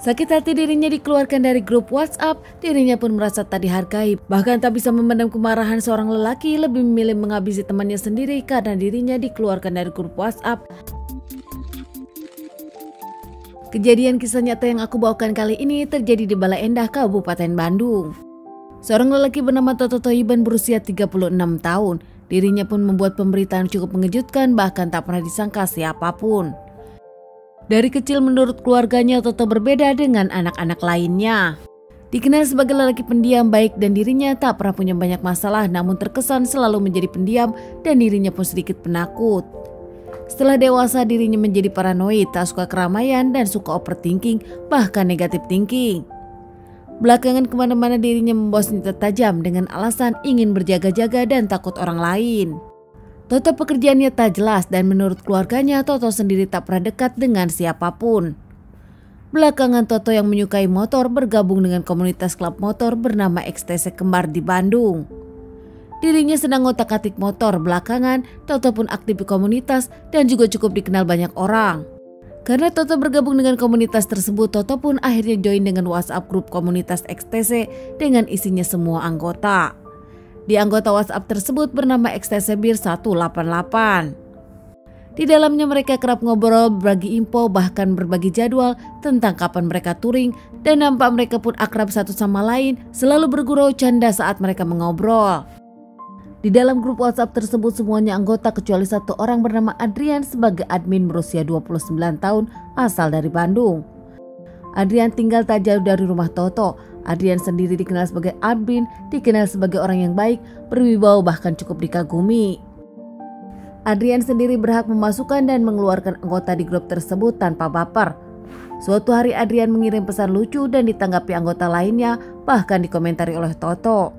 Sakit hati dirinya dikeluarkan dari grup WhatsApp, dirinya pun merasa tak dihargai. Bahkan tak bisa memendam kemarahan seorang lelaki, lebih memilih menghabisi temannya sendiri karena dirinya dikeluarkan dari grup WhatsApp. Kejadian kisah nyata yang aku bawakan kali ini terjadi di Bale Endah, Kabupaten Bandung. Seorang lelaki bernama Toto Thoyiban berusia 36 tahun. Dirinya pun membuat pemberitaan cukup mengejutkan, bahkan tak pernah disangka siapapun. Dari kecil menurut keluarganya, Toto berbeda dengan anak-anak lainnya. Dikenal sebagai lelaki pendiam, baik dan dirinya tak pernah punya banyak masalah, namun terkesan selalu menjadi pendiam dan dirinya pun sedikit penakut. Setelah dewasa, dirinya menjadi paranoid, tak suka keramaian dan suka overthinking, bahkan negative thinking. Belakangan kemana-mana dirinya membawa senjata tajam dengan alasan ingin berjaga-jaga dan takut orang lain. Toto pekerjaannya tak jelas dan menurut keluarganya Toto sendiri tak pernah dekat dengan siapapun. Belakangan Toto yang menyukai motor bergabung dengan komunitas klub motor bernama XTC Kembar di Bandung. Dirinya sedang ngotak-atik motor, belakangan Toto pun aktif di komunitas dan juga cukup dikenal banyak orang. Karena Toto bergabung dengan komunitas tersebut, Toto pun akhirnya join dengan WhatsApp grup komunitas XTC dengan isinya semua anggota. Di anggota WhatsApp tersebut bernama XTC Bir 188. Di dalamnya mereka kerap ngobrol, berbagi info, bahkan berbagi jadwal tentang kapan mereka touring, dan nampak mereka pun akrab satu sama lain, selalu bergurau canda saat mereka mengobrol. Di dalam grup WhatsApp tersebut semuanya anggota kecuali satu orang bernama Adrian sebagai admin berusia 29 tahun asal dari Bandung. Adrian tinggal tak jauh dari rumah Toto. Adrian sendiri dikenal sebagai admin, dikenal sebagai orang yang baik, berwibawa, bahkan cukup dikagumi. Adrian sendiri berhak memasukkan dan mengeluarkan anggota di grup tersebut tanpa baper. Suatu hari Adrian mengirim pesan lucu dan ditanggapi anggota lainnya, bahkan dikomentari oleh Toto.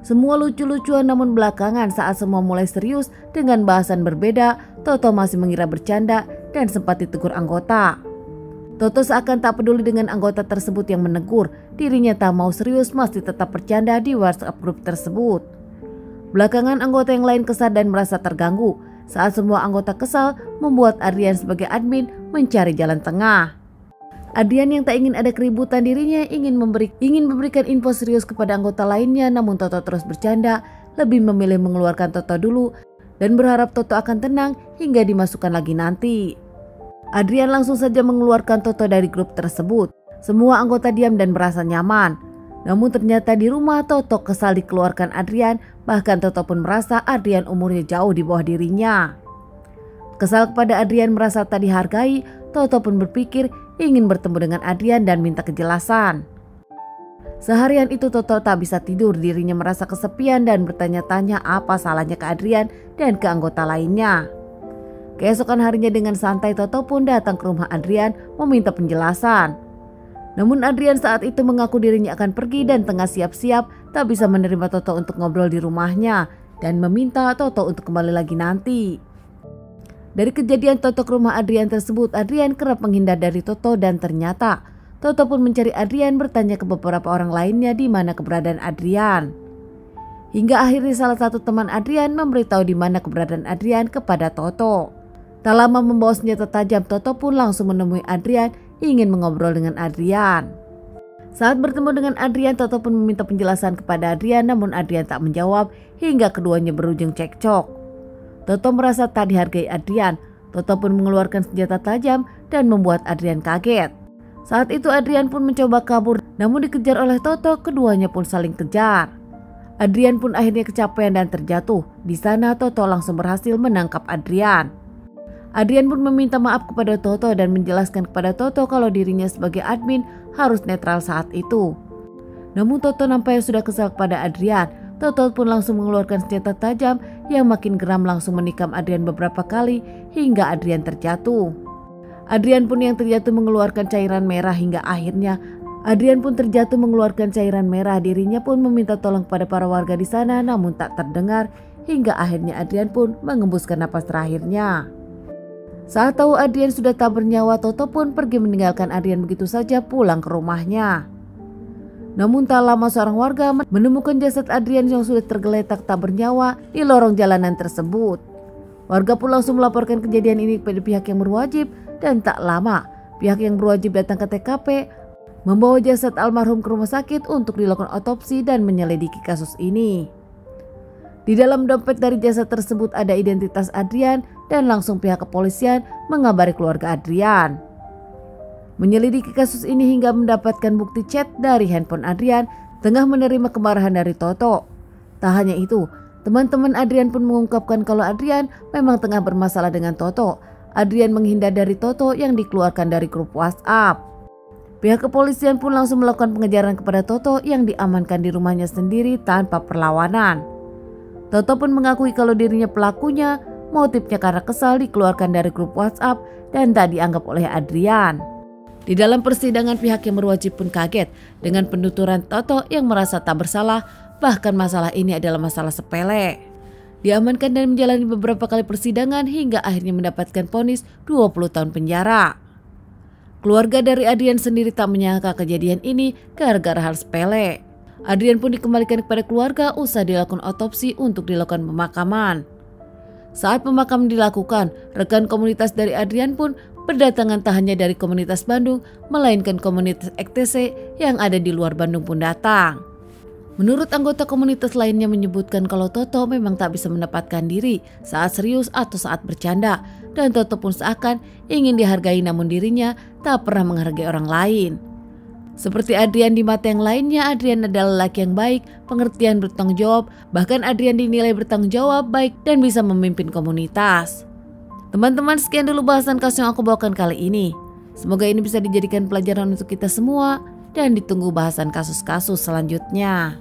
Semua lucu-lucuan, namun belakangan saat semua mulai serius dengan bahasan berbeda, Toto masih mengira bercanda dan sempat ditegur anggota. Toto seakan tak peduli dengan anggota tersebut yang menegur, dirinya tak mau serius, masih tetap bercanda di WhatsApp grup tersebut. Belakangan anggota yang lain kesal dan merasa terganggu. Saat semua anggota kesal, membuat Adrian sebagai admin mencari jalan tengah. Adrian yang tak ingin ada keributan, dirinya ingin memberikan info serius kepada anggota lainnya, namun Toto terus bercanda, lebih memilih mengeluarkan Toto dulu dan berharap Toto akan tenang hingga dimasukkan lagi nanti. Adrian langsung saja mengeluarkan Toto dari grup tersebut. Semua anggota diam dan merasa nyaman. Namun ternyata di rumah Toto kesal dikeluarkan Adrian, bahkan Toto pun merasa Adrian umurnya jauh di bawah dirinya. Kesal kepada Adrian merasa tak dihargai, Toto pun berpikir ingin bertemu dengan Adrian dan minta kejelasan. Seharian itu Toto tak bisa tidur, dirinya merasa kesepian dan bertanya-tanya apa salahnya ke Adrian dan ke anggota lainnya. Keesokan harinya dengan santai Toto pun datang ke rumah Adrian meminta penjelasan. Namun Adrian saat itu mengaku dirinya akan pergi dan tengah siap-siap, tak bisa menerima Toto untuk ngobrol di rumahnya dan meminta Toto untuk kembali lagi nanti. Dari kejadian Toto ke rumah Adrian tersebut, Adrian kerap menghindar dari Toto dan ternyata Toto pun mencari Adrian, bertanya ke beberapa orang lainnya di mana keberadaan Adrian. Hingga akhirnya salah satu teman Adrian memberitahu di mana keberadaan Adrian kepada Toto. Tak lama membawa senjata tajam, Toto pun langsung menemui Adrian, ingin mengobrol dengan Adrian. Saat bertemu dengan Adrian, Toto pun meminta penjelasan kepada Adrian, namun Adrian tak menjawab hingga keduanya berujung cekcok. Toto merasa tak dihargai Adrian. Toto pun mengeluarkan senjata tajam dan membuat Adrian kaget. Saat itu Adrian pun mencoba kabur, namun dikejar oleh Toto, keduanya pun saling kejar. Adrian pun akhirnya kecapean dan terjatuh. Di sana Toto langsung berhasil menangkap Adrian. Adrian pun meminta maaf kepada Toto dan menjelaskan kepada Toto kalau dirinya sebagai admin harus netral saat itu. Namun Toto nampaknya sudah kesal kepada Adrian. Toto pun langsung mengeluarkan senjata tajam yang makin geram, langsung menikam Adrian beberapa kali hingga Adrian terjatuh. Adrian pun yang terjatuh mengeluarkan cairan merah hingga akhirnya Adrian pun terjatuh mengeluarkan cairan merah. Dirinya pun meminta tolong kepada para warga di sana, namun tak terdengar hingga akhirnya Adrian pun mengembuskan napas terakhirnya. Saat tahu Adrian sudah tak bernyawa, Toto pun pergi meninggalkan Adrian begitu saja pulang ke rumahnya. Namun tak lama seorang warga menemukan jasad Adrian yang sudah tergeletak tak bernyawa di lorong jalanan tersebut. Warga pun langsung melaporkan kejadian ini kepada pihak yang berwajib dan tak lama Pihak yang berwajib datang ke TKP membawa jasad almarhum ke rumah sakit untuk dilakukan otopsi dan menyelidiki kasus ini. Di dalam dompet dari jasad tersebut ada identitas Adrian dan langsung pihak kepolisian mengabari keluarga Adrian. Menyelidiki kasus ini hingga mendapatkan bukti chat dari handphone Adrian tengah menerima kemarahan dari Toto. Tak hanya itu, teman-teman Adrian pun mengungkapkan kalau Adrian memang tengah bermasalah dengan Toto. Adrian menghindar dari Toto yang dikeluarkan dari grup WhatsApp. Pihak kepolisian pun langsung melakukan pengejaran kepada Toto yang diamankan di rumahnya sendiri tanpa perlawanan. Toto pun mengakui kalau dirinya pelakunya, motifnya karena kesal dikeluarkan dari grup WhatsApp dan tak dianggap oleh Adrian. Di dalam persidangan pihak yang berwajib pun kaget dengan penuturan Toto yang merasa tak bersalah, bahkan masalah ini adalah masalah sepele. Diamankan dan menjalani beberapa kali persidangan hingga akhirnya mendapatkan vonis 20 tahun penjara. Keluarga dari Adrian sendiri tak menyangka kejadian ini gara-gara hal sepele. Adrian pun dikembalikan kepada keluarga usai dilakukan otopsi untuk dilakukan pemakaman. Saat pemakaman dilakukan, rekan komunitas dari Adrian pun berdatangan tak hanya dari komunitas Bandung, melainkan komunitas EKTC yang ada di luar Bandung pun datang. Menurut anggota komunitas lainnya menyebutkan kalau Toto memang tak bisa menempatkan diri saat serius atau saat bercanda, dan Toto pun seakan ingin dihargai namun dirinya tak pernah menghargai orang lain. Seperti Adrian di mata yang lainnya, Adrian adalah laki yang baik, pengertian, bertanggung jawab, bahkan Adrian dinilai bertanggung jawab, baik, dan bisa memimpin komunitas. Teman-teman, sekian dulu bahasan kasus yang aku bawakan kali ini. Semoga ini bisa dijadikan pelajaran untuk kita semua dan ditunggu bahasan kasus-kasus selanjutnya.